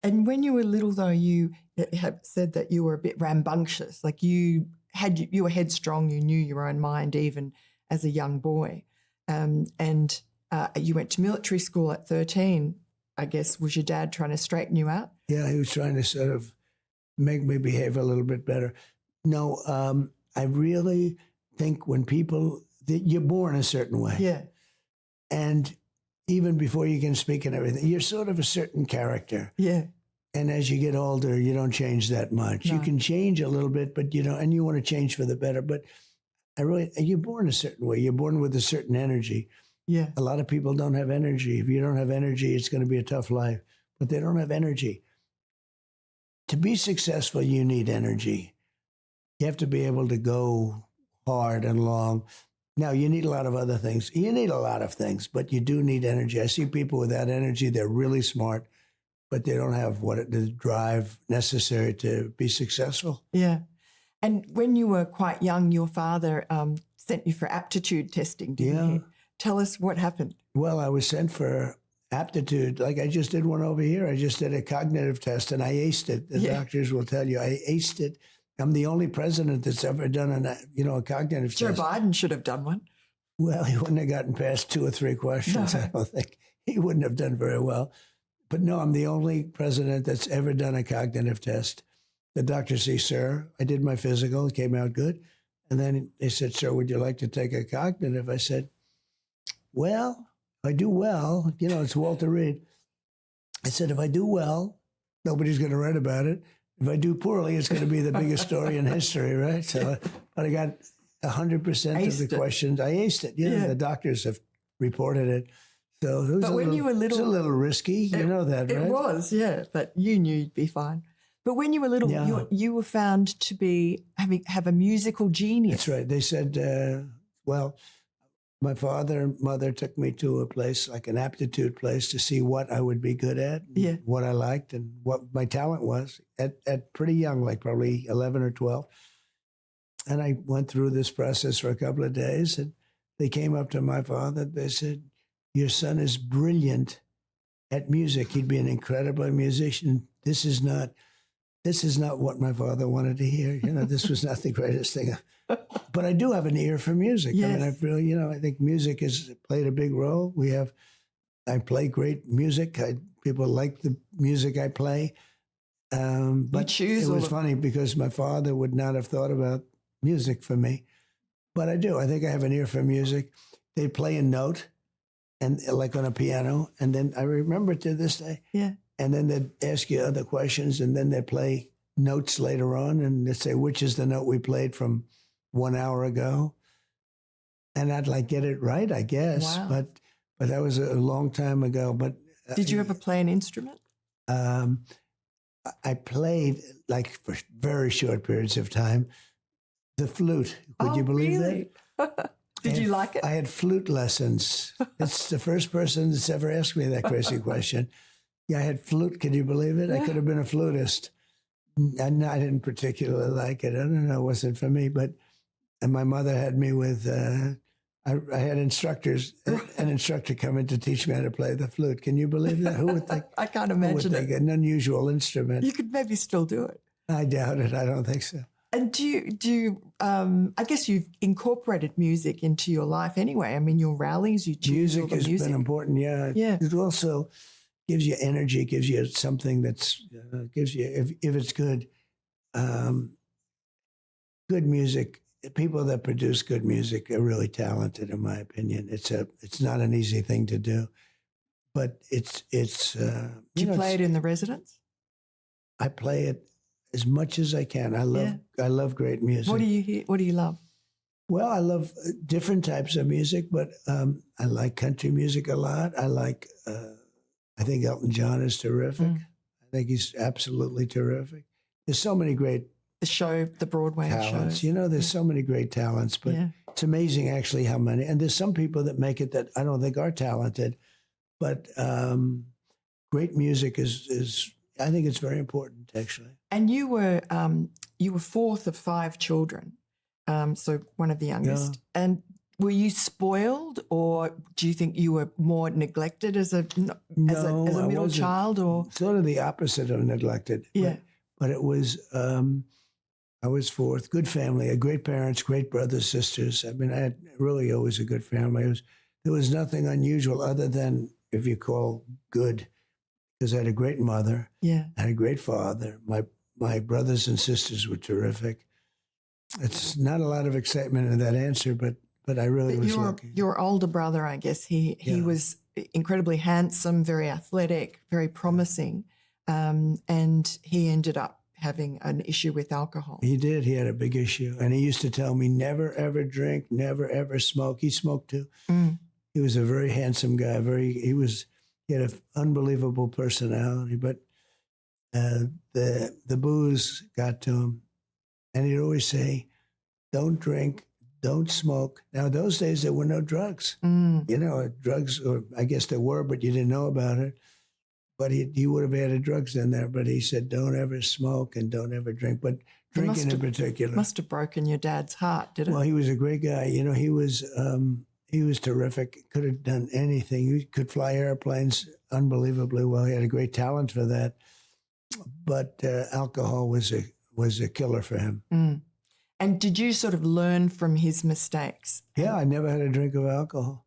And when you were little, though, you have said that you were a bit rambunctious. Like you were headstrong. You knew your own mind even as a young boy. And you went to military school at 13. I guess, was your dad trying to straighten you out? Yeah, he was trying to sort of make me behave a little bit better. No, I really think when you're born a certain way. Yeah. And even before you can speak and everything, you're sort of a certain character. Yeah. And as you get older, you don't change that much. No. You can change a little bit, but and you want to change for the better. But you're born a certain way. You're born with a certain energy. Yeah. A lot of people don't have energy. If you don't have energy, it's going to be a tough life. But they don't have energy. To be successful, you need energy. You have to be able to go hard and long. Now, you need a lot of other things. You need a lot of things, but you do need energy. I see people without energy, they're really smart, but they don't have the drive necessary to be successful. Yeah. And when you were quite young, your father sent you for aptitude testing, didn't he? Tell us what happened. Well, I was sent for aptitude. Like I just did one over here. I just did a cognitive test and I aced it. The doctors will tell you I aced it. I'm the only president that's ever done a cognitive Joe test. Joe Biden should have done one. Well, he wouldn't have gotten past 2 or 3 questions. No. I don't think he wouldn't have done very well. But no, I'm the only president that's ever done a cognitive test. The doctor says, "Sir, I did my physical. It came out good." And then they said, "Sir, would you like to take a cognitive?" I said, "Well, if I do well, it's Walter Reed." I said, "If I do well, nobody's going to write about it. If I do poorly, it's going to be the biggest story in history, right?" So, but I got 100% of the questions. I aced it. Yeah, the doctors have reported it. So it was you were little, it was a little risky. You know that, right? It was, yeah. But you knew you'd be fine. But when you were little, you were found to be have a musical genius. That's right. They said, my father and mother took me to a place, like an aptitude place, to see what I would be good at, what I liked, and what my talent was at pretty young, like probably 11 or 12. And I went through this process for a couple of days, and they came up to my father. They said, "Your son is brilliant at music. He'd be an incredible musician." This is not what my father wanted to hear. This was not the greatest thing. But I do have an ear for music. Yes. I mean, I really, I think music has played a big role. I play great music. People like the music I play. But it was funny because my father would not have thought about music for me. But I do. I think I have an ear for music. They play a note, and like on a piano, and then I remember to this day. Yeah. And then they'd ask you other questions, and then they'd play notes later on, and they'd say, "Which is the note we played from 1 hour ago?" And I'd get it right, I guess. Wow. But that was a long time ago. But did you ever play an instrument? I played, for very short periods of time, the flute. Would you believe really? That? Did you like it? I had flute lessons. It's the first person that's ever asked me that crazy question. Yeah, I had flute. Can you believe it? I could have been a flutist. I didn't particularly like it. I don't know. It wasn't for me. And my mother had me with, I had instructors, an instructor come in to teach me how to play the flute. Can you believe that? Who would think? I can't imagine it. An unusual instrument. You could maybe still do it. I doubt it. I don't think so. And do you I guess you've incorporated music into your life anyway. I mean, your rallies, you choose all the music. Music has been important, yeah. Yeah. It also gives you energy, gives you something that's, gives you, if it's good, good music, people that produce good music are really talented, in my opinion. It's not an easy thing to do, but it's do you play it in the residence? I play it as much as I can. I love great music. What do you hear? What do you love? Well, I love different types of music, but I like country music a lot. I think Elton John is terrific. I think he's absolutely terrific. There's so many great the Broadway talents. shows. There's so many great talents, but it's amazing actually how many. And there's some people that make it that I don't think are talented, but great music is I think it's very important actually. And you were fourth of 5 children, so one of the youngest. Yeah. And were you spoiled, or do you think you were more neglected as a No, as a I middle wasn't. child, or Sort of the opposite of neglected. yeah, But it was, I was fourth. Good family, great parents, great brothers, sisters. I mean, I had really always a good family. There was nothing unusual other than, if you call good, because I had a great mother, yeah? I had a great father. My brothers and sisters were terrific. It's not a lot of excitement in that answer, but I really But was lucky. your older brother, I guess he Yeah. was incredibly handsome, very athletic, very promising, and he ended up having an issue with alcohol. He did. He had a big issue. And he used to tell me, never, ever drink, never, ever smoke. He smoked too. Mm. He was a very handsome guy. He had an unbelievable personality, but the booze got to him. And he'd always say, don't drink, don't smoke. Now, those days, there were no drugs. Mm. You know, drugs, or I guess there were, but you didn't know about it. But he would have added drugs in there. But he said, don't ever smoke and don't ever drink. But drinking in particular. Must have broken your dad's heart, did it? Well, he was a great guy. You know, he was terrific. Could have done anything. He could fly airplanes unbelievably well. He had a great talent for that. But alcohol was a killer for him. Mm. And did you sort of learn from his mistakes? Yeah, I never had a drink of alcohol.